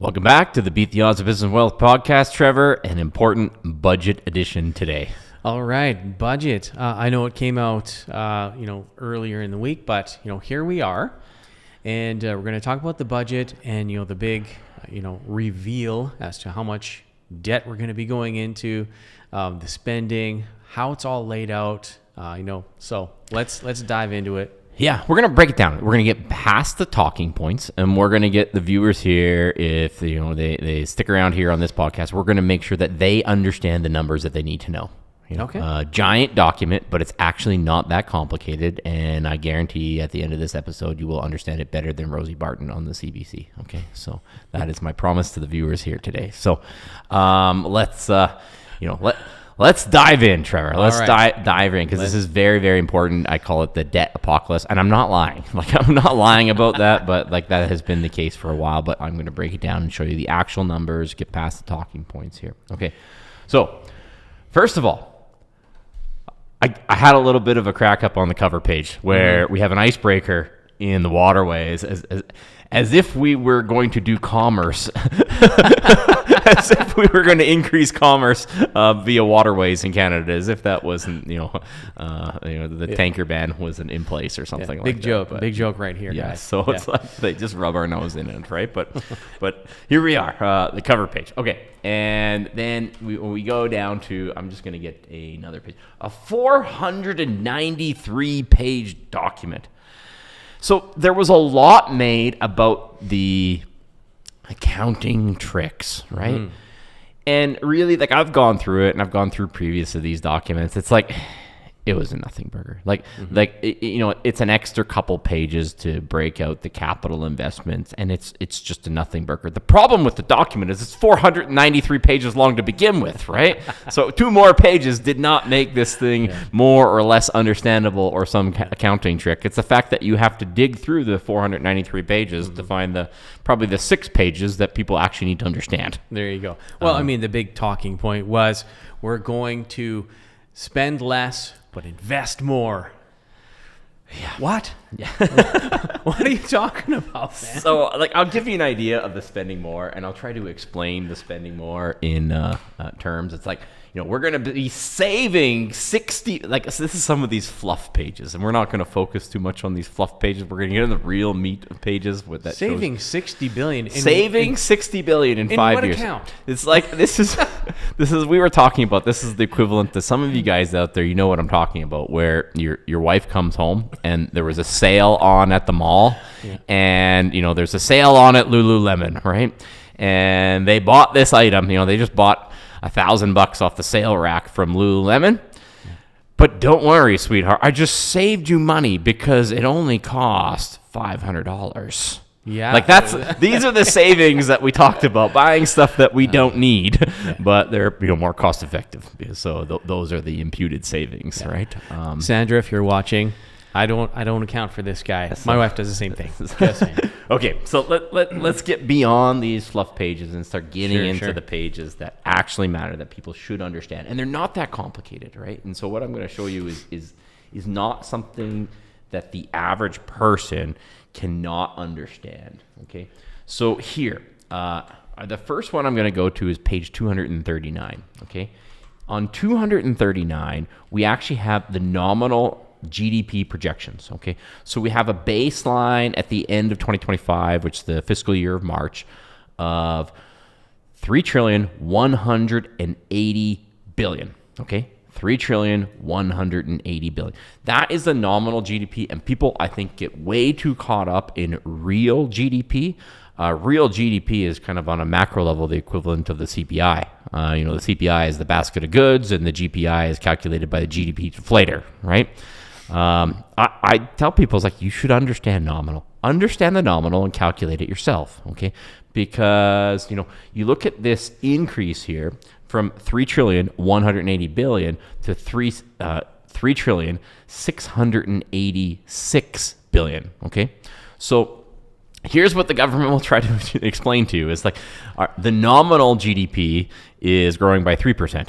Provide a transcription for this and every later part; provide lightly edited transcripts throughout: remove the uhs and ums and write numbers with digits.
Welcome back to the Beat the Odds of Business and Wealth podcast, Trevor. An important budget edition today. All right, budget. I know it came out, earlier in the week, but here we are, and we're going to talk about the budget and the big, reveal as to how much debt we're going to be going into, the spending, how it's all laid out. So let's dive into it. Yeah, we're going to break it down. We're going to get past the talking points, and we're going to get the viewers here, if they stick around here on this podcast, we're going to make sure that they understand the numbers that they need to know. Okay. Giant document, but it's actually not that complicated, and I guarantee at the end of this episode, you will understand it better than Rosie Barton on the CBC. Okay, so that is my promise to the viewers here today. So let's dive in, Trevor. Let's dive in, because this is very, very important. I call it the debt apocalypse, and I'm not lying. I'm not lying about that, but that has been the case for a while. But I'm going to break it down and show you the actual numbers, get past the talking points here. Okay, so first of all, I had a little bit of a crack up on the cover page where we have an icebreaker in the waterways as if we were going to do commerce, as if we were going to increase commerce via waterways in Canada, as if that wasn't, the tanker ban wasn't in place or something like that. Big joke right here, yeah, guys. So it's like they just rub our nose in it, right? But here we are, the cover page. Okay, and then we go down to, I'm just going to get another page, a 493-page document. So there was a lot made about the accounting tricks, right? Mm. And really, I've gone through it, and I've gone through previous of these documents. It's like, it was a nothing burger. It's an extra couple pages to break out the capital investments, and it's just a nothing burger. The problem with the document is it's 493 pages long to begin with, right? So 2 more pages did not make this thing more or less understandable or some accounting trick. It's the fact that you have to dig through the 493 pages to find probably the 6 pages that people actually need to understand. There you go. Well, the big talking point was we're going to spend less but invest more. Yeah. What? Yeah. What are you talking about, man? So, I'll give you an idea of the spending more, and I'll try to explain the spending more in terms. It's we're going to be saving 60, so this is some of these fluff pages, and we're not going to focus too much on these fluff pages. We're going to get into the real meat of pages with that. Saving $60 billion. Saving $60 billion in 5 years. In what account? It's this is we were talking about, this is the equivalent to some of you guys out there, you know what I'm talking about, where your wife comes home and there was a sale on at the mall, and there's a sale on at Lululemon, right? And they bought this item, they just bought $1,000 off the sale rack from Lululemon. But don't worry, sweetheart, I just saved you money because it only cost $500. Yeah. These are the savings that we talked about, buying stuff that we don't need, but they're more cost effective. So those are the imputed savings, right? Sandra, if you're watching, I don't account for this guy. My wife does the same thing. Just saying. Okay, so let's get beyond these fluff pages and start getting into the pages that actually matter, that people should understand, and they're not that complicated, right? And so what I'm going to show you is not something that the average person cannot understand. Okay, so here, the first one I'm going to go to is page 239. Okay, on 239, we actually have the nominal GDP projections. Okay, so we have a baseline at the end of 2025, which is the fiscal year of March, of $3,180 billion. Okay, $3,180 billion. That is the nominal GDP, and people, I think, get way too caught up in real GDP. Real GDP is kind of on a macro level the equivalent of the CPI. The CPI is the basket of goods, and the GPI is calculated by the GDP deflator, right? I tell people, you should understand nominal. Understand the nominal and calculate it yourself, okay? Because, you look at this increase here from $3,180 billion to $3,686 billion, okay? So here's what the government will try to explain to you is the nominal GDP is growing by 3%.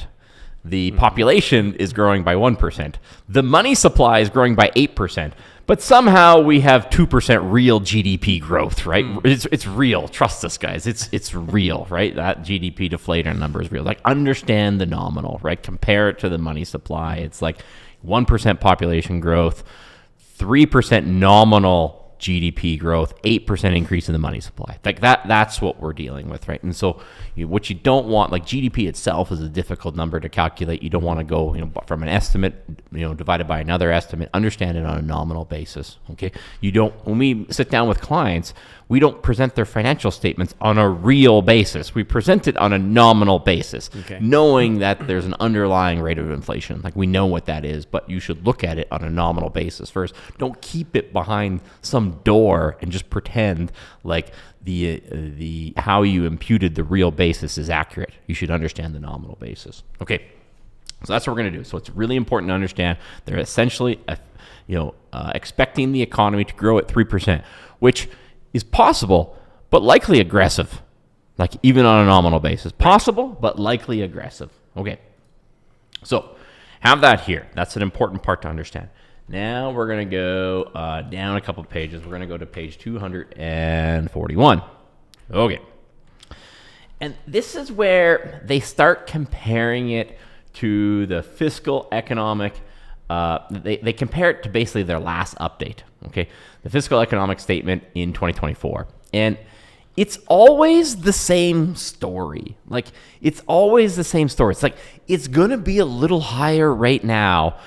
The population is growing by 1%. The money supply is growing by 8%. But somehow we have 2% real GDP growth, right? It's real. Trust us, guys. It's real, right? That GDP deflator number is real. Like, understand the nominal, right? Compare it to the money supply. It's like 1% population growth, 3% nominal GDP growth, 8% increase in the money supply. Like that's what we're dealing with, right? And so what you don't want, like GDP itself is a difficult number to calculate. You don't want to go, from an estimate, divided by another estimate. Understand it on a nominal basis, okay? When we sit down with clients, we don't present their financial statements on a real basis. We present it on a nominal basis, knowing that there's an underlying rate of inflation. Like, we know what that is, but you should look at it on a nominal basis first. Don't keep it behind some door and just pretend like the how you imputed the real basis is accurate. You should understand the nominal basis. Okay, so that's what we're going to do. So it's really important to understand they're essentially, expecting the economy to grow at 3%, which is possible, but likely aggressive. Like, even on a nominal basis. Possible, but likely aggressive. Okay. So, have that here. That's an important part to understand. Now, we're going to go down a couple of pages. We're going to go to page 241. Okay. And this is where they start comparing it to the fiscal economic. They compare it to basically their last update. Okay, the fiscal economic statement in 2024, and it's always the same story. Like, it's always the same story. It's like, it's gonna be a little higher right now,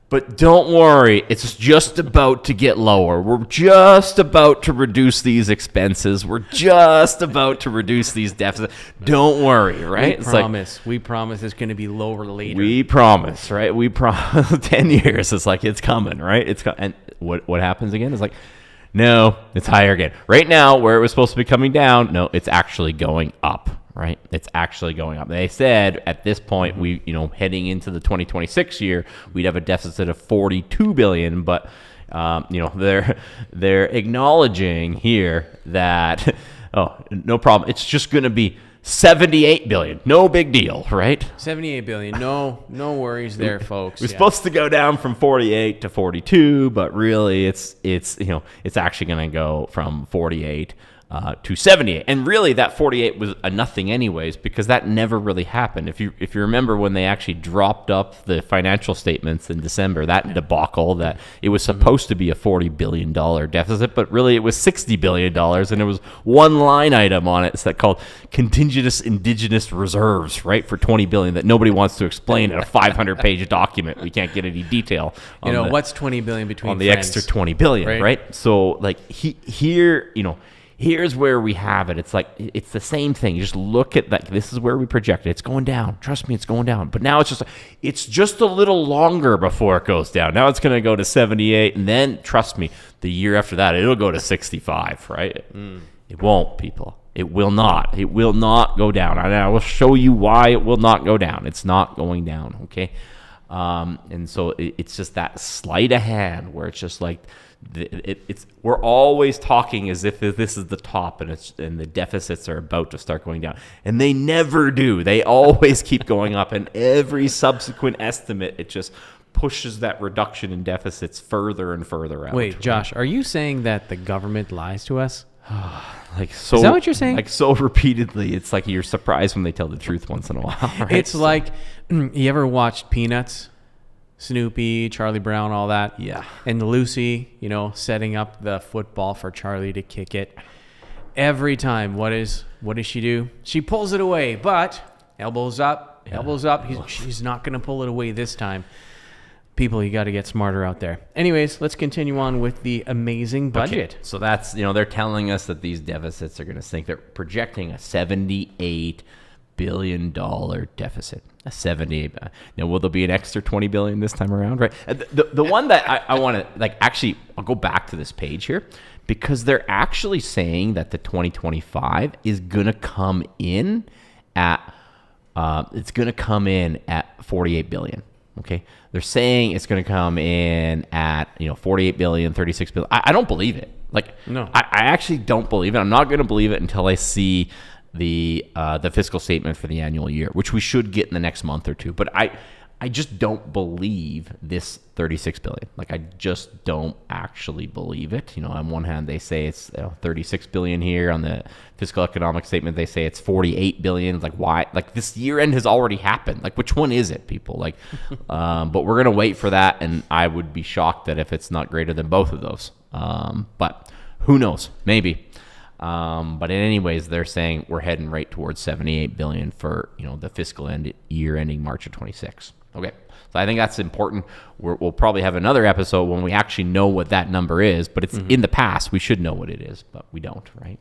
but don't worry, it's just about to get lower. We're just about to reduce these expenses. We're just about to reduce these deficits. Don't worry, right? We promise it's going to be lower later. We promise, right? We promise 10 years. It's like, it's coming, right? And what happens again? It's like, no, it's higher again. Right now, where it was supposed to be coming down, no, it's actually going up. Right, it's actually going up. They said at this point, we, heading into the 2026 year, we'd have a deficit of $42 billion. But they're acknowledging here that no problem. It's just going to be $78 billion. No big deal, right? $78 billion. No worries there, folks. We're supposed to go down from 48 to 42, but really, it's actually going to go from 48. To 78, and really that 48 was a nothing anyways, because that never really happened. If you remember when they actually dropped up the financial statements in December, that debacle, that it was supposed to be a $40 billion deficit, but really it was $60 billion, and there was one line item on it that called contingent indigenous reserves, right, for $20 billion that nobody wants to explain in a 500-page document. We can't get any detail. What's $20 billion between on the friends? Extra $20 billion, right? So like here, here's where we have it. It's like, it's the same thing. You just look at that. This is where we project it. It's going down. Trust me, it's going down. But now it's just a little longer before it goes down. Now it's going to go to 78, and then, trust me, the year after that, it'll go to 65, right? It won't, people. It will not. It will not go down. And I will show you why it will not go down. It's not going down, okay? And so it's just that sleight of hand where it's just like, we're always talking as if this is the top, and the deficits are about to start going down, and they never do. They always keep going up, and every subsequent estimate, it just pushes that reduction in deficits further and further out. Wait, Josh, are you saying that the government lies to us? Is that what you're saying? Like, so repeatedly, it's like you're surprised when they tell the truth once in a while. Right? It's like, you ever watched Peanuts? Snoopy, Charlie Brown, all that. Yeah. And Lucy, setting up the football for Charlie to kick it. Every time, what does she do? She pulls it away, but elbows up. She's not going to pull it away this time. People, you got to get smarter out there. Anyways, let's continue on with the amazing budget. Okay. So that's, they're telling us that these deficits are going to sink. They're projecting a $78 billion deficit. A 78. Now, will there be an extra $20 billion this time around? Right. The one that I want to actually, I'll go back to this page here, because they're actually saying that the 2025 is gonna come in at $48 billion. Okay, they're saying it's going to come in at 48 billion, 36 billion. I don't believe it. No, I actually don't believe it. I'm not going to believe it until I see the fiscal statement for the annual year, which we should get in the next month or two. But I just don't believe this 36 billion. Like, I just don't actually believe it. On one hand, they say it's 36 billion here. On the fiscal economic statement, they say it's 48 billion. Like, why? Like, this year end has already happened. Like, which one is it, people? Like, but we're going to wait for that. And I would be shocked that if it's not greater than both of those. But who knows? Maybe. But anyways, they're saying we're heading right towards 78 billion for, the fiscal year ending March of 26. Okay. So I think that's important. We'll probably have another episode when we actually know what that number is, but it's in the past. We should know what it is, but we don't, right?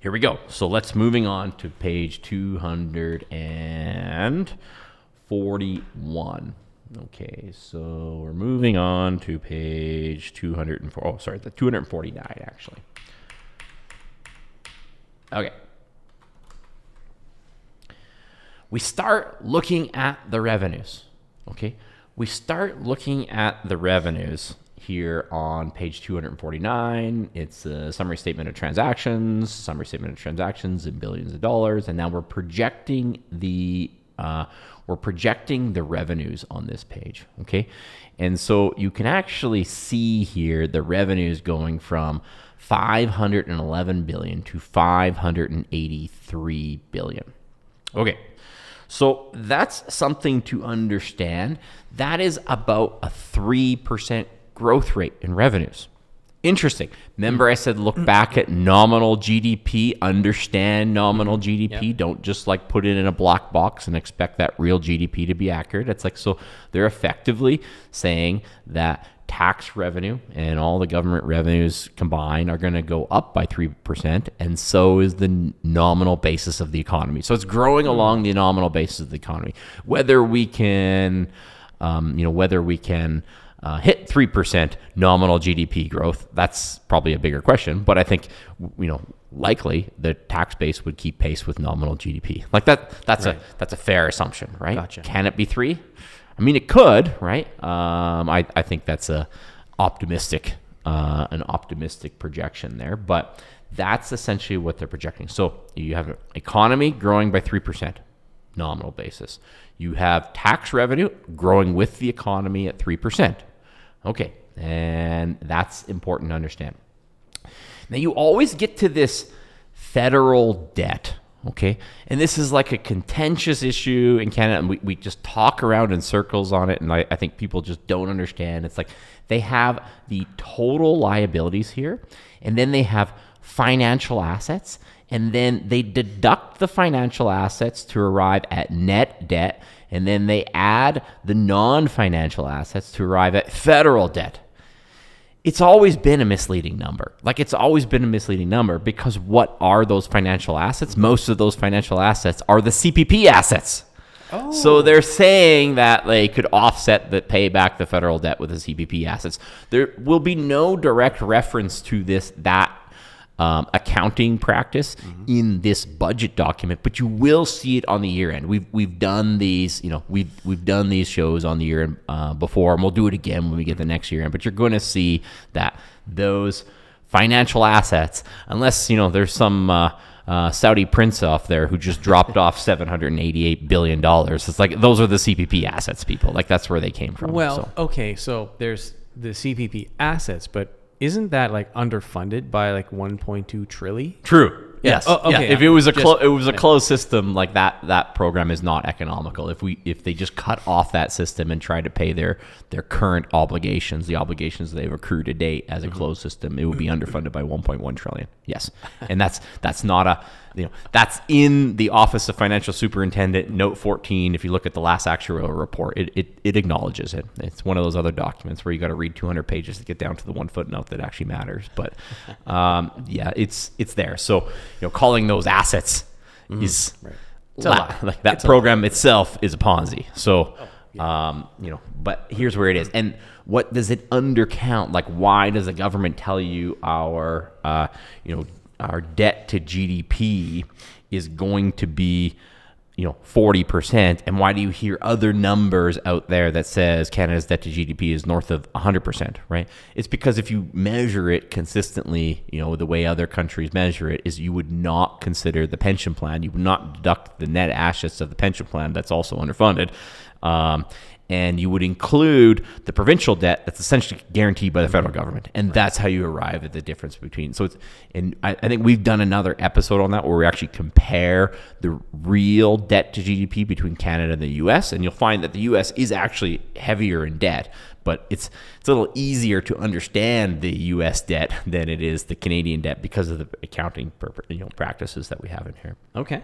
Here we go. So let's moving on to page 241. Okay, so we're moving on to page 204. Oh, sorry, the 249 actually. Okay. We start looking at the revenues. Okay, we start looking at the revenues here on page 249. It's a summary statement of transactions in billions of dollars, and now we're projecting the revenues on this page, okay? And so you can actually see here the revenues going from 511 billion to 583 billion. Okay, so that's something to understand. That is about a 3% growth rate in revenues. Interesting. Remember I said look back at nominal GDP, understand nominal GDP. Yep. Don't just like put it in a black box and expect that real GDP to be accurate. It's like, so they're effectively saying that tax revenue and all the government revenues combined are going to go up by 3%, and so is the nominal basis of the economy. So it's growing along the nominal basis of the economy. Whether we can, hit 3% nominal GDP growth, that's probably a bigger question. But I think, likely the tax base would keep pace with nominal GDP. Like that's right. That's a fair assumption, right? Gotcha. Can it be 3? I mean, it could, right? I think that's an optimistic projection there, but that's essentially what they're projecting. So you have an economy growing by 3%, nominal basis. You have tax revenue growing with the economy at 3%. Okay, and that's important to understand. Now, you always get to this federal debt, okay? And this is like a contentious issue in Canada, and we just talk around in circles on it, and I think people just don't understand. It's like they have the total liabilities here, and then they have financial assets, and then they deduct the financial assets to arrive at net debt, and then they add the non-financial assets to arrive at federal debt. It's always been a misleading number. Because what are those financial assets? Most of those financial assets are the CPP assets. Oh. So they're saying that they could offset the pay back the federal debt with the CPP assets. There will be no direct reference to that accounting practice in this budget document, but you will see it on the year end. We've done these, we've done these shows on the year end before, and we'll do it again when we get the next year end. But you're going to see that those financial assets, unless there's some Saudi prince off there who just dropped off $788 billion. It's like those are the CPP assets, people. Like that's where they came from. Well, okay, so there's the CPP assets, but isn't that like underfunded by like 1.2 trillion? True. Yes. Oh, okay. Yeah. If it was a closed system, like that program is not economical. If they just cut off that system and try to pay their current obligations, the obligations they've accrued to date as a closed system, it would be underfunded by 1.1 trillion. Yes. And that's not that's in the Office of Financial Superintendent, note 14. If you look at the last actuarial report, it acknowledges it. It's one of those other documents where you got to read 200 pages to get down to the one footnote that actually matters. But it's there. So calling those assets is right. like that program itself is a Ponzi. So but here's where it is. And what does it undercount? Like, why does the government tell you our debt to GDP is going to be 40%, and why do you hear other numbers out there that says Canada's debt to GDP is north of 100%, right? It's because if you measure it consistently, the way other countries measure it is you would not consider the pension plan, you would not deduct the net assets of the pension plan that's also underfunded, and you would include the provincial debt that's essentially guaranteed by the federal government. And that's how you arrive at the difference between. So I think we've done another episode on that where we actually compare the real debt to GDP between Canada and the US. And you'll find that the US is actually heavier in debt, but it's a little easier to understand the US debt than it is the Canadian debt because of the accounting practices that we have in here. Okay.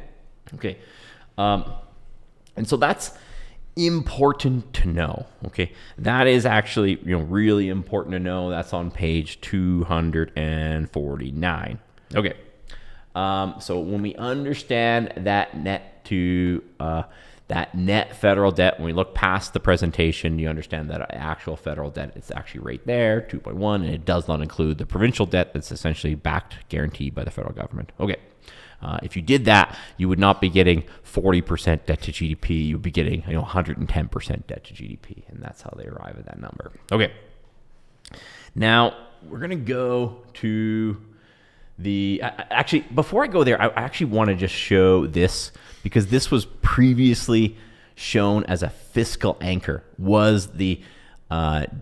And so that's important to know. Okay, that is actually really important to know. That's on page 249. Okay, so when we understand that net federal debt, when we look past the presentation, you understand that actual federal debt is actually right there, 2.1, and it does not include the provincial debt that's essentially backed, guaranteed by the federal government. Okay. If you did that, you would not be getting 40% debt to GDP. You would be getting 110% debt to GDP, and that's how they arrive at that number. Okay. Now we're gonna go to actually before I go there, I actually want to just show this because this was previously shown as a fiscal anchor. Was the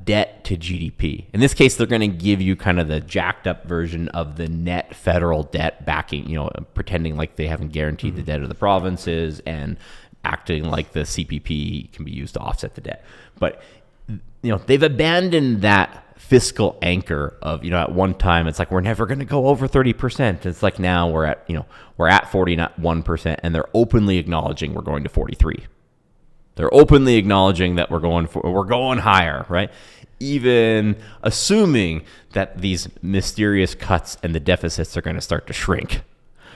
debt to GDP. In this case, they're going to give you kind of the jacked up version of the net federal debt backing, pretending like they haven't guaranteed the debt of the provinces and acting like the CPP can be used to offset the debt. But, they've abandoned that fiscal anchor of, at one time it's like, we're never going to go over 30%. It's like now we're at 41% and they're openly acknowledging we're going to 43. They're openly acknowledging that we're going higher, right? Even assuming that these mysterious cuts and the deficits are going to start to shrink,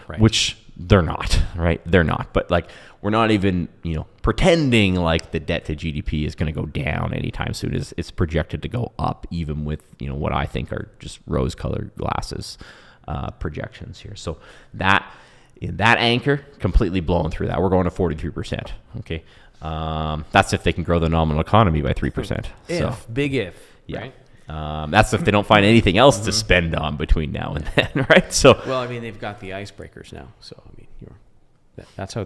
right. Which they're not, right? They're not. But we're not even, pretending like the debt to GDP is going to go down anytime soon. It's projected to go up, even with, what I think are just rose-colored glasses projections here. So that anchor completely blown through that. We're going to 43%. Okay. That's if they can grow the nominal economy by 3%. Big if, yeah. Right? That's if they don't find anything else to spend on between now and then, right? So, well, they've got the icebreakers now, so that's how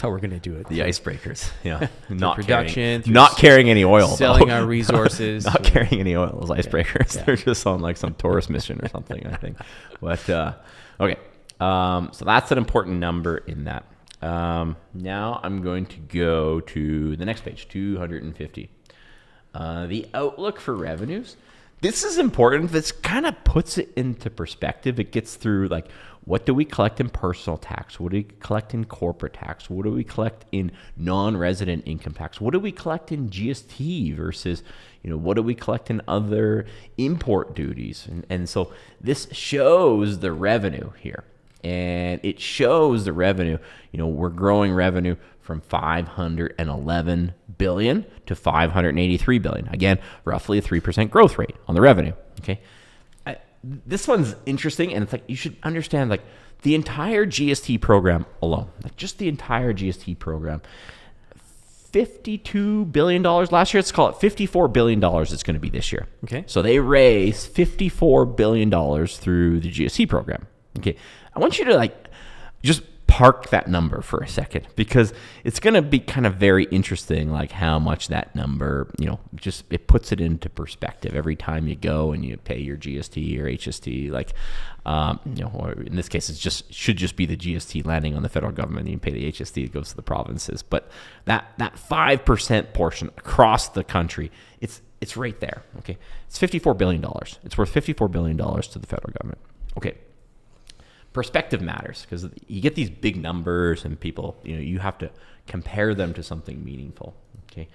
we're going to do it. The icebreakers, yeah, not carrying any oil, selling our resources, not carrying any oil as icebreakers. Yeah. They're just on some tourist mission or something, I think. But okay, so that's an important number in that. Now I'm going to go to the next page, 250. The outlook for revenues. This is important. This kind of puts it into perspective. It gets through what do we collect in personal tax? What do we collect in corporate tax? What do we collect in non-resident income tax? What do we collect in GST versus, what do we collect in other import duties? And so this shows the revenue here. And it shows the revenue, we're growing revenue from $511 billion to $583 billion. Again, roughly a 3% growth rate on the revenue. Okay. This one's interesting. And it's you should understand the entire GST program alone, just the entire GST program, $52 billion last year. Let's call it $54 billion it's going to be this year. Okay. So they raised $54 billion through the GST program. Okay. I want you to just park that number for a second because it's going to be kind of very interesting how much that number, just it puts it into perspective every time you go and you pay your GST or HST or in this case should just be the GST landing on the federal government and you pay the HST, it goes to the provinces. But that 5% portion across the country, it's right there. Okay. It's $54 billion. It's worth $54 billion to the federal government. Okay. Perspective matters because you get these big numbers and people, you have to compare them to something meaningful. Okay.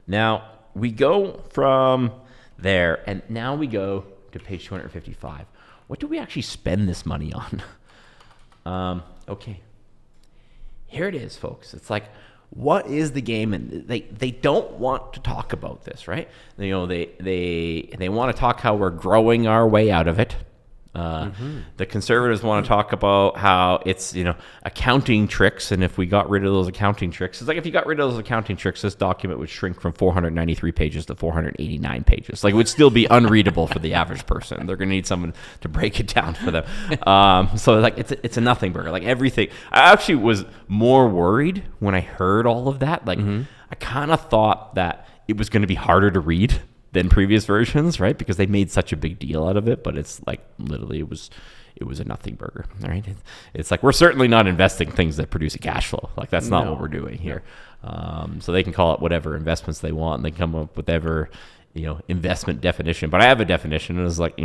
Now we go from there and now we go to page 255. What do we actually spend this money on? Okay. Here it is, folks. It's what is the game? And they don't want to talk about this, right? They want to talk how we're growing our way out of it. The conservatives want to talk about how it's, accounting tricks. And if we got rid of those accounting tricks, it's like if you got rid of those accounting tricks, this document would shrink from 493 pages to 489 pages. Like it would still be unreadable for the average person. They're going to need someone to break it down for them. So like it's a nothing burger. Like everything. I actually was more worried when I heard all of that. Like I kind of thought that it was going to be harder to read than previous versions, right? Because they made such a big deal out of it, but it's like literally it was a nothing burger, right? It's like we're certainly not investing things that produce a cash flow. Like that's not what we're doing here. So they can call it whatever investments they want, and they come up with whatever investment definition. But I have a definition, and it's like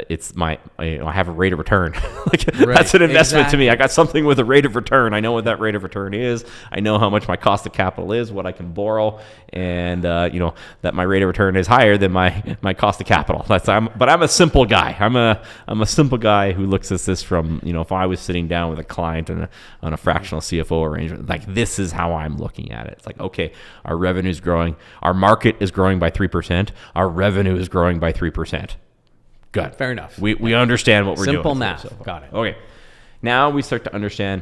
it's my I have a rate of return. Like that's an investment to me. I got something with a rate of return. I know what that rate of return is. I know how much my cost of capital is, what I can borrow, and that my rate of return is higher than my cost of capital. But I'm a simple guy. I'm a simple guy who looks at this from if I was sitting down with a client on a fractional CFO arrangement, like this is how I'm looking at it. It's like, okay, our revenue is growing, our market is growing by 3%. Our revenue is growing by 3%. Good. Fair enough. We understand what we're doing. Simple math. Got it. Okay. Now we start to understand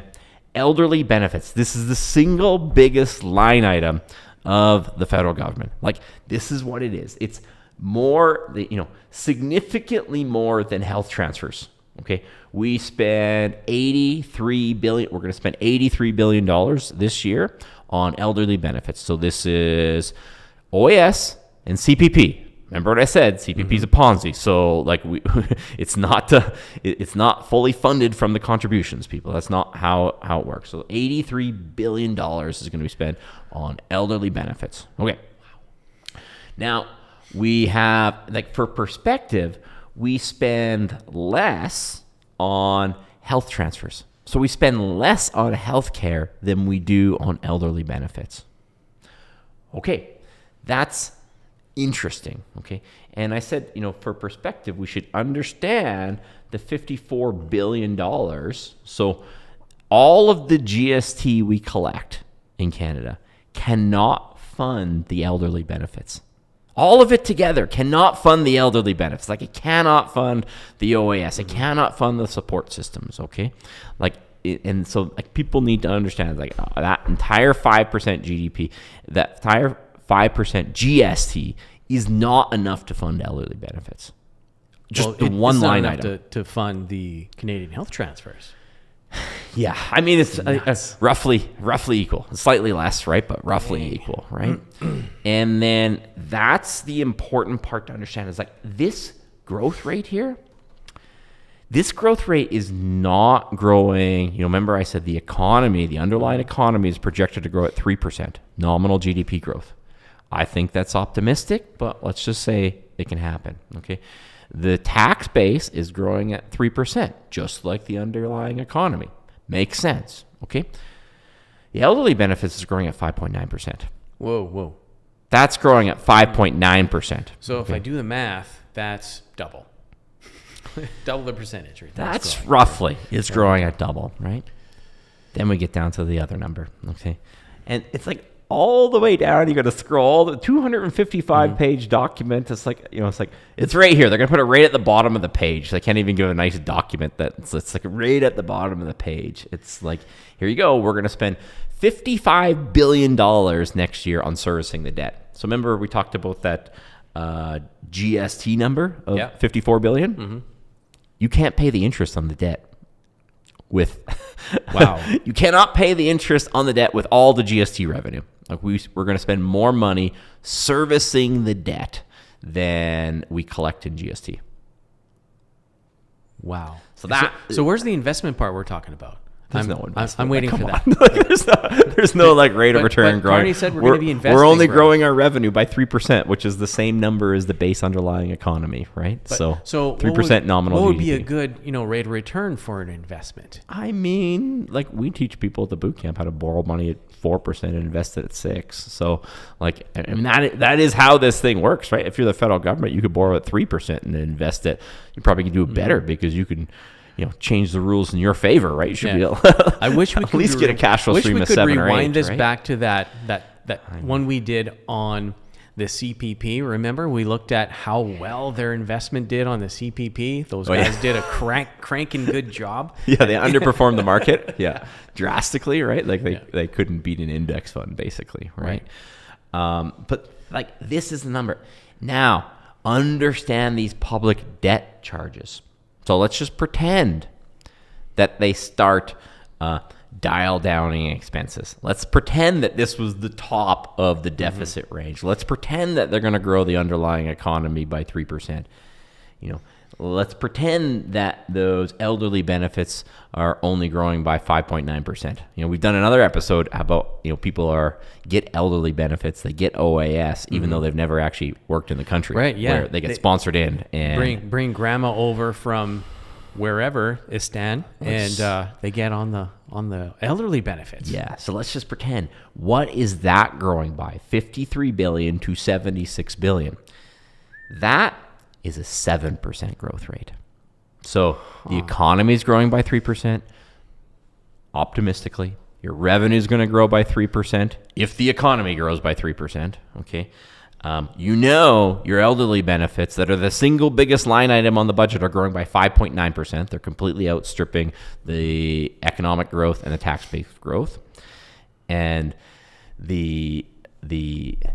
elderly benefits. This is the single biggest line item of the federal government. Like this is what it is. It's more, significantly more than health transfers. Okay. We spend $83 billion. We're going to spend $83 billion this year on elderly benefits. So this is OAS and CPP. Remember what I said? CPP is a Ponzi. So like it's not fully funded from the contributions, people. That's not how it works. So $83 billion is going to be spent on elderly benefits. Okay. Now we have, like, for perspective, we spend less on health transfers. So we spend less on healthcare than we do on elderly benefits. Okay. That's interesting, okay? And I said, for perspective, we should understand the $54 billion. So all of the GST we collect in Canada cannot fund the elderly benefits. All of it together cannot fund the elderly benefits. Like it cannot fund the OAS. It cannot fund the support systems, okay? And so people need to understand that entire 5% GDP, that entire 5% GST is not enough to fund elderly benefits. Just the one line item to fund the Canadian health transfers. Yeah, I mean it's roughly equal, slightly less, right? But roughly equal, right? And then that's the important part to understand is like this growth rate here. This growth rate is not growing. Remember I said the economy, the underlying economy is projected to grow at 3% nominal GDP growth. I think that's optimistic, but let's just say it can happen, okay? The tax base is growing at 3%, just like the underlying economy. Makes sense, okay? The elderly benefits is growing at 5.9%. Whoa. That's growing at 5.9%. So if I do the math, that's double. Double the percentage, right? That's roughly, it's growing at double, right? Then we get down to the other number, okay? And it's like, all the way down, you got to scroll the 255 page document. It's like, it's right here. They're going to put it right at the bottom of the page. They can't even give a nice document it's like right at the bottom of the page. It's like, here you go. We're going to spend $55 billion next year on servicing the debt. So remember we talked about that GST number of $54 billion? Mm-hmm. You can't pay the interest on the debt you cannot pay the interest on the debt with all the GST revenue. Like we're going to spend more money servicing the debt than we collect in GST. Wow. So where's the investment part we're talking about? There's no investment. I'm waiting for that. There's no rate of return growing. Carney said we're going to be investing. We're only growing our revenue by 3%, which is the same number as the base underlying economy, right? So 3% nominal GDP. What would be a good, rate of return for an investment? I mean, like we teach people at the bootcamp how to borrow money at 4% and invest it at 6%. So, that is how this thing works, right? If you're the federal government, you could borrow at 3% and invest it. You probably can do it better because you can. Change the rules in your favor, right? You should be able I wish we at least get a cash flow stream of 7 or 8. Wish we could rewind this right? back to that one we did on the CPP. Remember, we looked at how well their investment did on the CPP. Those guys did a cranking good job. Yeah, they underperformed the market. Yeah, drastically, right? Like they couldn't beat an index fund, basically, right? But like this is the number. Now, understand these public debt charges. So let's just pretend that they start dial downing expenses. Let's pretend that this was the top of the deficit range. Let's pretend that they're going to grow the underlying economy by 3%. Let's pretend that those elderly benefits are only growing by 5.9%. We've done another episode about, people get elderly benefits, they get OAS, even though they've never actually worked in the country. Right, yeah. Where they get sponsored in and bring grandma over from wherever is Stan, and they get on the elderly benefits. Yeah, so let's just pretend. What is that growing by? 53 billion to 76 billion. That is a 7% growth rate. So the economy is growing by 3%. Optimistically, your revenue is going to grow by 3% if the economy grows by 3%. Okay. Your elderly benefits that are the single biggest line item on the budget are growing by 5.9%. They're completely outstripping the economic growth and the tax-based growth. And the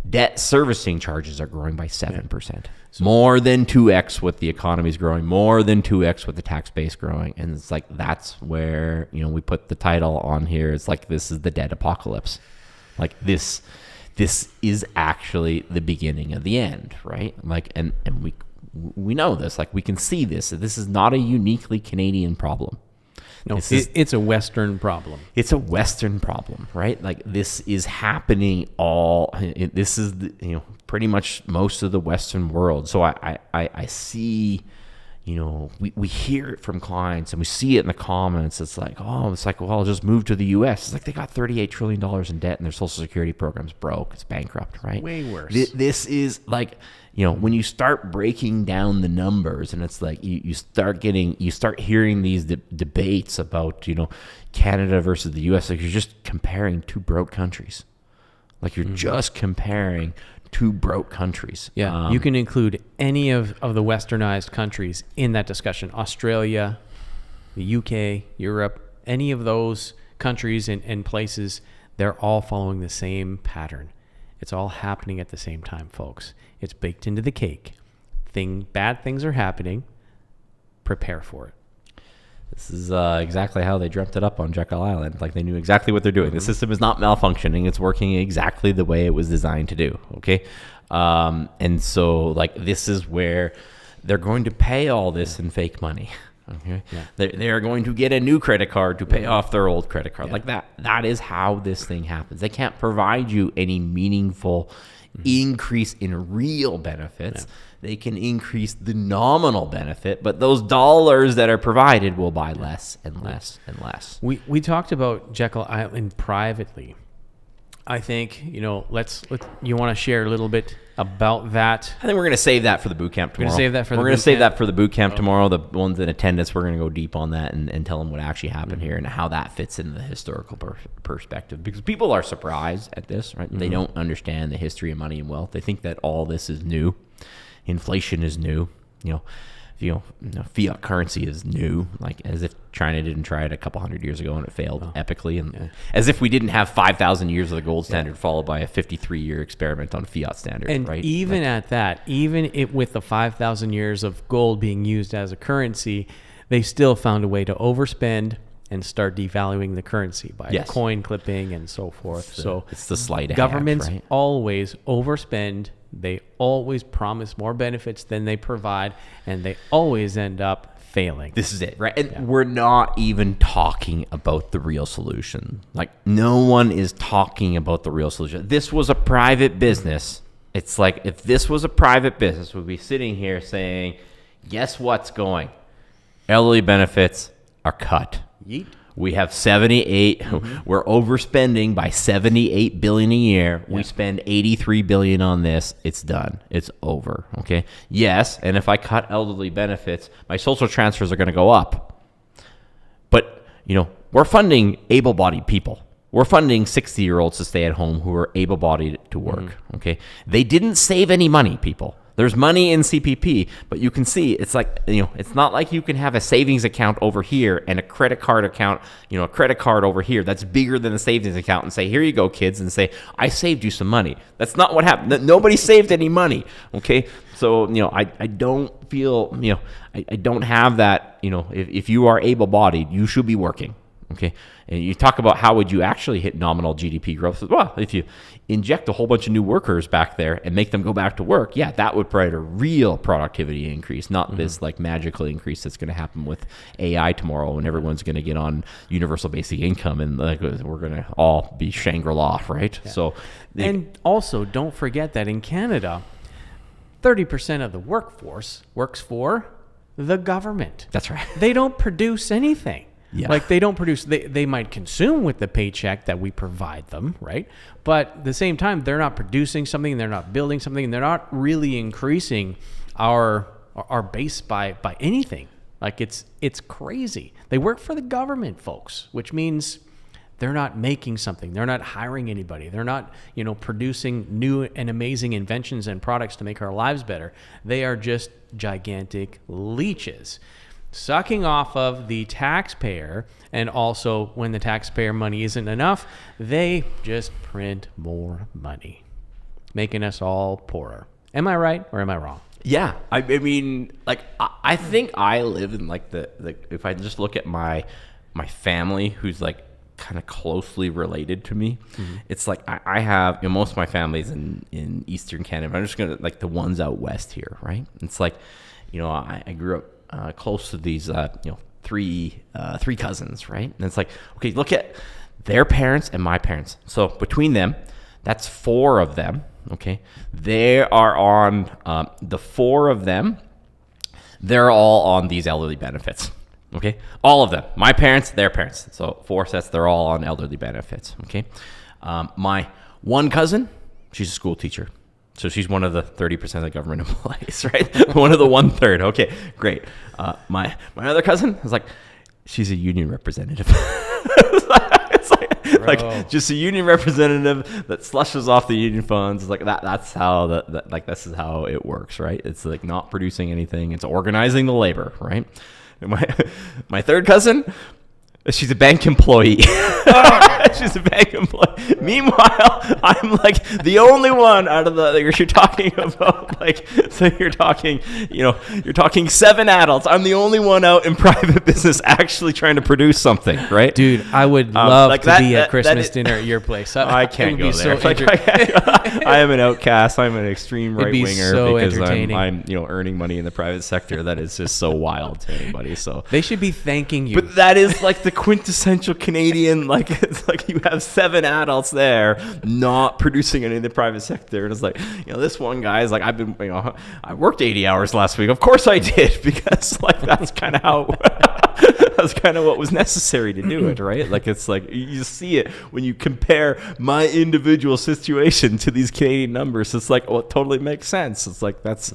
debt servicing charges are growing by 7%. So more than 2x what the economy is growing, more than 2x what the tax base growing. And it's like, that's where, we put the title on here. It's like, this is the debt apocalypse. Like this is actually the beginning of the end, right? Like, and we know this, like we can see this. This is not a uniquely Canadian problem. No, it's a Western problem. It's a Western problem, right? Like this is happening this is pretty much most of the Western world. So I see, we hear it from clients and we see it in the comments. It's like, well, I'll just move to the U.S. It's like they got $38 trillion in debt and their Social Security program's broke. It's bankrupt, right? Way worse. This is like, when you start breaking down the numbers and it's like you start hearing these debates about, Canada versus the U.S. Like you're just comparing two broke countries. Like you're just comparing two broke countries. Yeah, you can include any of the westernized countries in that discussion. Australia, the UK, Europe, any of those countries and places, they're all following the same pattern. It's all happening at the same time, folks. It's baked into the cake. Bad things are happening. Prepare for it. This is exactly how they dreamt it up on Jekyll Island. Like they knew exactly what they're doing. The system is not malfunctioning. It's working exactly the way it was designed to do. Okay. And so like this is where they're going to pay all this in fake money. Okay. Yeah. They are going to get a new credit card to pay off their old credit card. Like that is how this thing happens. They can't provide you any meaningful increase in real benefits. Yeah. They can increase the nominal benefit, but those dollars that are provided will buy less and less and less. We talked about Jekyll Island privately. I think, you want to share a little bit about that. I think we're going to save that for the boot camp tomorrow. We're going to save that for the boot camp tomorrow. The ones in attendance, we're going to go deep on that and tell them what actually happened here and how that fits into the historical perspective. Because people are surprised at this, right? They don't understand the history of money and wealth. They think that all this is new. Inflation is new. Fiat currency is new, like as if China didn't try it a couple hundred years ago and it failed epically, and as if we didn't have 5,000 years of the gold standard followed by a 53-year experiment on fiat standard. And right? Even with the 5,000 years of gold being used as a currency, they still found a way to overspend and start devaluing the currency by coin clipping and so forth. It's the sleight of governments hand, right? Always overspend. They always promise more benefits than they provide, and they always end up failing. This is it, right? And we're not even talking about the real solution. Like, no one is talking about the real solution. This was a private business. It's like, if this was a private business, we'd be sitting here saying, guess what's going? Elderly benefits are cut. Yeet. We have 78. We're overspending by 78 billion a year. We spend 83 billion on this. It's done. It's over. Okay. Yes. And if I cut elderly benefits, my social transfers are going to go up. But, we're funding able-bodied people. we're funding 60-year-olds to stay at home who are able-bodied to work, okay? They didn't save any money, people. There's money in CPP, but you can see it's like, it's not like you can have a savings account over here and a credit card account, a credit card over here that's bigger than the savings account and say, here you go, kids, and say, I saved you some money. That's not what happened. Nobody saved any money, okay? So, I don't feel, I don't have that, if you are able-bodied, you should be working. Okay, and you talk about how would you actually hit nominal GDP growth? Well, if you inject a whole bunch of new workers back there and make them go back to work, yeah, that would provide a real productivity increase, not this like magical increase that's going to happen with AI tomorrow and everyone's going to get on universal basic income and like we're going to all be Shangri-La, right? Yeah. So, and also don't forget that in Canada, 30% of the workforce works for the government. That's right. They don't produce anything. Yeah. Like they don't produce, they might consume with the paycheck that we provide them, right? But at the same time, they're not producing something, they're not building something, and they're not really increasing our base by anything. Like it's crazy. They work for the government, folks, which means they're not making something. They're not hiring anybody. They're not, producing new and amazing inventions and products to make our lives better. They are just gigantic leeches, sucking off of the taxpayer, and also when the taxpayer money isn't enough, they just print more money, making us all poorer. Am I right or am I wrong? Yeah, I mean, like I think I live in like the if I just look at my family, who's like kind of closely related to me, it's like I have most of my family's in Eastern Canada. I'm just gonna like the ones out west here, right? It's like, I grew up close to these, three cousins, right? And it's like, okay, look at their parents and my parents. So between them, that's 4 of them, okay? They are on, the 4 of them, they're all on these elderly benefits, okay? All of them. My parents, their parents. So 4 sets, they're all on elderly benefits, okay? My one cousin, she's a school teacher. So she's one of the 30% of the government employees, right? One of the 1/3. Okay, great. My other cousin is like, she's a union representative. It's like just a union representative that slushes off the union funds. It's like that's how this is how it works, right? It's like not producing anything. It's organizing the labor, right? And my third cousin, she's a bank employee. She's a bank employee. Meanwhile, I'm like the only one out of you're talking about so you're talking 7 adults. I'm the only one out in private business actually trying to produce something, right? Dude, I would love to be at Christmas dinner at your place. I can't go there. I am an outcast. I'm an extreme right winger because I'm earning money in the private sector. That is just so wild to anybody. So they should be thanking you. But that is like the quintessential Canadian. It's like you have 7 adults there not producing any in the private sector, and it's like this one guy is like, I worked 80 hours last week. Of course I did, because that's kind of how that's kind of what was necessary to do it, right? Like it's like you see it when you compare my individual situation to these Canadian numbers. It's like, it totally makes sense. It's like that's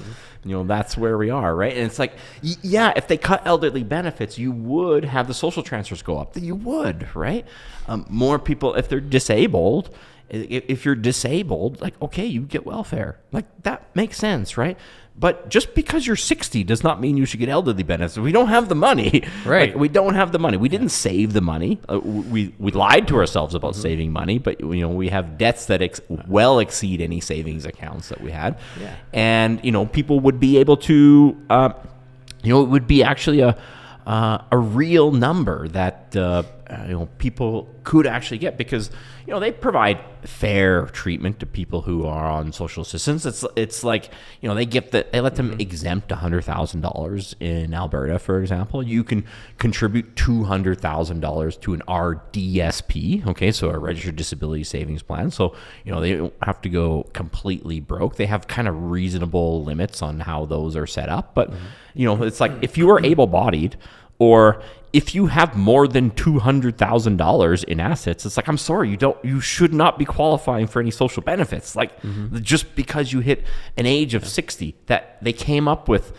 where we are, right? And it's like, yeah, if they cut elderly benefits, you would have the social transfers go up. You would, right? More people, if they're disabled, if you're disabled, like, okay, you get welfare. Like, that makes sense, right? But just because you're 60 does not mean you should get elderly benefits. We don't have the money. Right. We don't have the money. We didn't save the money. We lied to ourselves about saving money, but we have debts that well exceed any savings accounts that we had. Yeah. And people would be able to it would be actually a real number that people could actually get, because they provide fair treatment to people who are on social assistance. It's like they let them exempt $100,000 in Alberta, for example. You can contribute $200,000 to an RDSP, okay, so a registered disability savings plan. So they don't have to go completely broke. They have kind of reasonable limits on how those are set up, but it's like if you are able-bodied, or if you have more than $200,000 in assets, it's like, I'm sorry, you should not be qualifying for any social benefits. Like just because you hit an age of 60, that they came up with,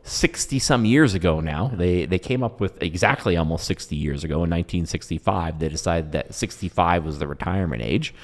60 some years ago now. They came up with exactly almost 60 years ago in 1965. They decided that 65 was the retirement age.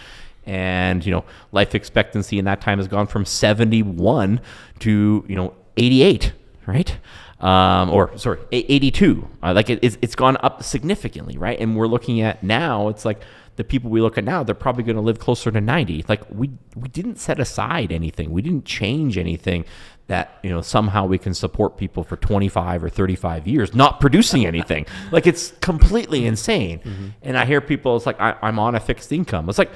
And, life expectancy in that time has gone from 71 to, 88, right? 82. It's gone up significantly, right? And we're looking at now, it's like the people we look at now, they're probably going to live closer to 90. Like we didn't set aside anything. We didn't change anything that, somehow we can support people for 25 or 35 years, not producing anything. Like it's completely insane. Mm-hmm. And I hear people, it's like, I'm on a fixed income. It's like,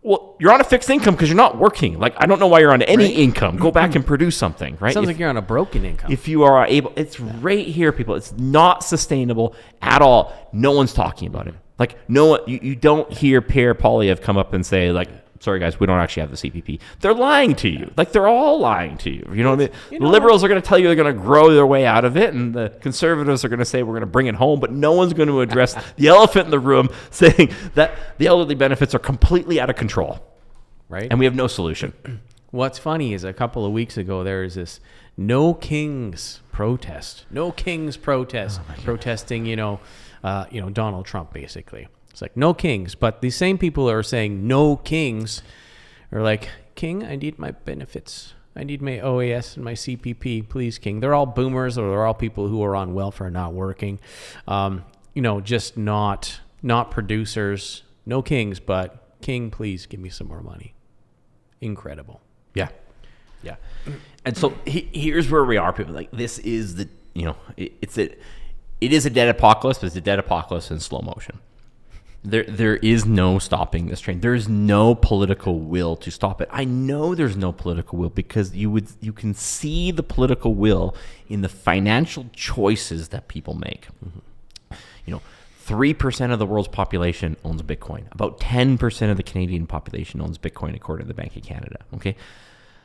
well, you're on a fixed income because you're not working. Like, I don't know why you're on any income. Go back and produce something, right? Sounds like you're on a broken income. If you are able, it's right here, people. It's not sustainable at all. No one's talking about it. Like, you don't hear Pierre Poilievre come up and say, like, sorry, guys, we don't actually have the CPP. They're lying to you. Like, they're all lying to you. You know what I mean? The liberals are going to tell you they're going to grow their way out of it, and the conservatives are going to say we're going to bring it home, but no one's going to address the elephant in the room saying that the elderly benefits are completely out of control. Right. And we have no solution. What's funny is a couple of weeks ago, there was this No Kings protest. No Kings protest. Protesting, Donald Trump, basically. It's like, no kings. But these same people who are saying no kings are like, King, I need my benefits. I need my OAS and my CPP. Please, King. They're all boomers, or they're all people who are on welfare, not working. Just not producers. No kings, but King, please give me some more money. Incredible. Yeah. And so here's where we are, people. Like, this is the, it is a dead apocalypse, but it's a dead apocalypse in slow motion. There is no stopping this train. There is no political will to stop it. I know there's no political will because you can see the political will in the financial choices that people make. Mm-hmm. 3% of the world's population owns Bitcoin. About 10% of the Canadian population owns Bitcoin, according to the Bank of Canada. Okay,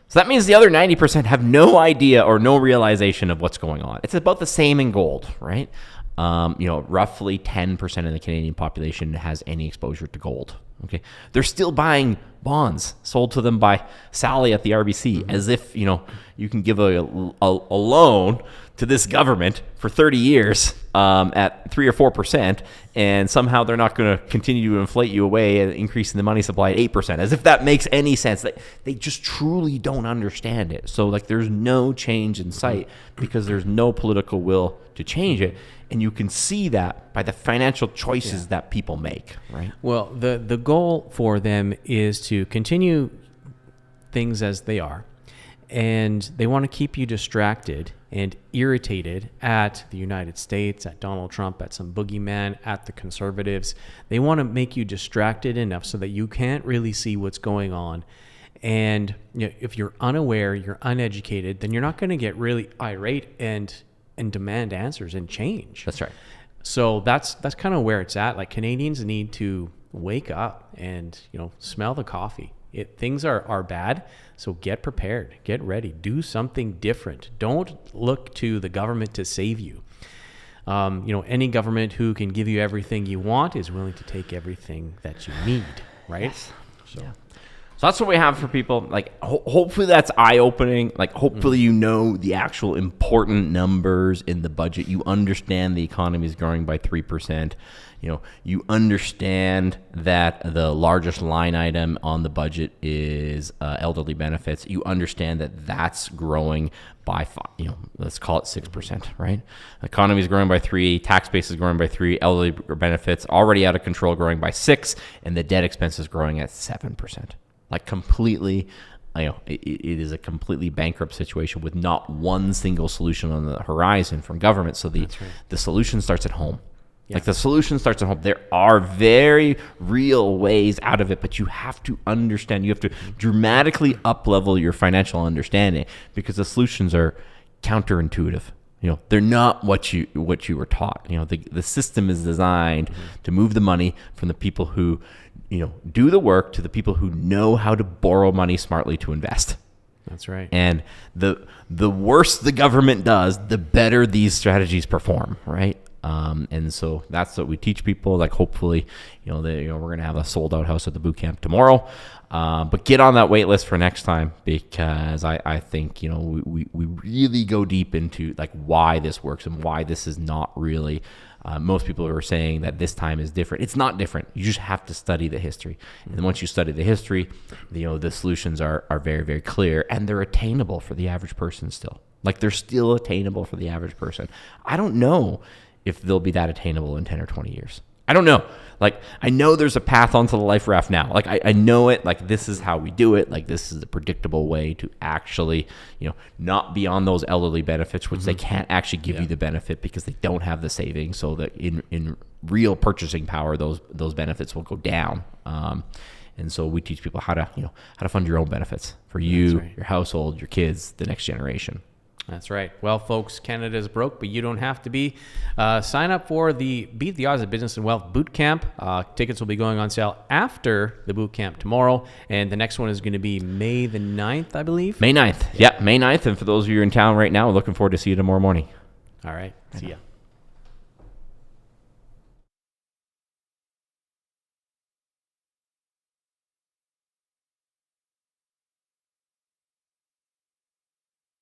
so that means the other 90% have no idea or no realization of what's going on. It's about the same in gold, right? Roughly 10% of the Canadian population has any exposure to gold. Okay, they're still buying bonds sold to them by Sally at the RBC, mm-hmm. as if you can give a loan to this government for 30 years at 3 or 4%, and somehow they're not going to continue to inflate you away and increasing the money supply at 8%, as if that makes any sense. They just truly don't understand it. So there's no change in sight because there's no political will to change it. And you can see that by the financial choices that people make, right? Well, the goal for them is to continue things as they are. And they want to keep you distracted and irritated at the United States, at Donald Trump, at some boogeyman, at the conservatives. They want to make you distracted enough so that you can't really see what's going on. And if you're unaware, you're uneducated, then you're not going to get really irate and demand answers and change. That's right. So that's kind of where it's at. Like, Canadians need to wake up and smell the coffee. Things are bad, so get prepared, get ready, do something different. Don't look to the government to save you. Any government who can give you everything you want is willing to take everything that you need, right? Yes. So that's what we have for people. Like, hopefully that's eye-opening. Like, hopefully the actual important numbers in the budget. You understand the economy is growing by 3%. You understand that the largest line item on the budget is elderly benefits. You understand that that's growing by, let's call it 6%, right? The economy is growing by 3, tax base is growing by 3, elderly benefits already out of control, growing by 6, and the debt expense is growing at 7%. Like, completely, it is a completely bankrupt situation with not one single solution on the horizon from government. So the solution starts at home. Yeah. Like, the solution starts at home. There are very real ways out of it, but you have to understand. You have to dramatically up-level your financial understanding because the solutions are counterintuitive. They're not what you were taught. The system is designed to move the money from the people who do the work to the people who know how to borrow money smartly to invest. That's right. And the worse the government does, the better these strategies perform, right? And so that's what we teach people. Like hopefully, we're going to have a sold out house at the boot camp tomorrow. But get on that wait list for next time, because I think, we really go deep into like why this works and why this is not really, most people are saying that this time is different. It's not different. You just have to study the history. And then once you study the history, the solutions are very, very clear, and they're attainable for the average person still. Like they're still attainable for the average person. I don't know if they'll be that attainable in 10 or 20 years. I don't know. Like, I know there's a path onto the life raft now. Like, I know it. Like, this is how we do it. Like, this is a predictable way to actually, not be on those elderly benefits, which they can't actually give you the benefit because they don't have the savings. So that in real purchasing power, those benefits will go down. And so we teach people how to fund your own benefits for you, your household, your kids, the next generation. That's right. Well, folks, Canada is broke, but you don't have to be. Sign up for the Beat the Odds of Business and Wealth Bootcamp. Tickets will be going on sale after the bootcamp tomorrow, and the next one is going to be May the 9th, I believe. May 9th. Yeah, May 9th. And for those of you in town right now, we're looking forward to see you tomorrow morning. All right. See ya.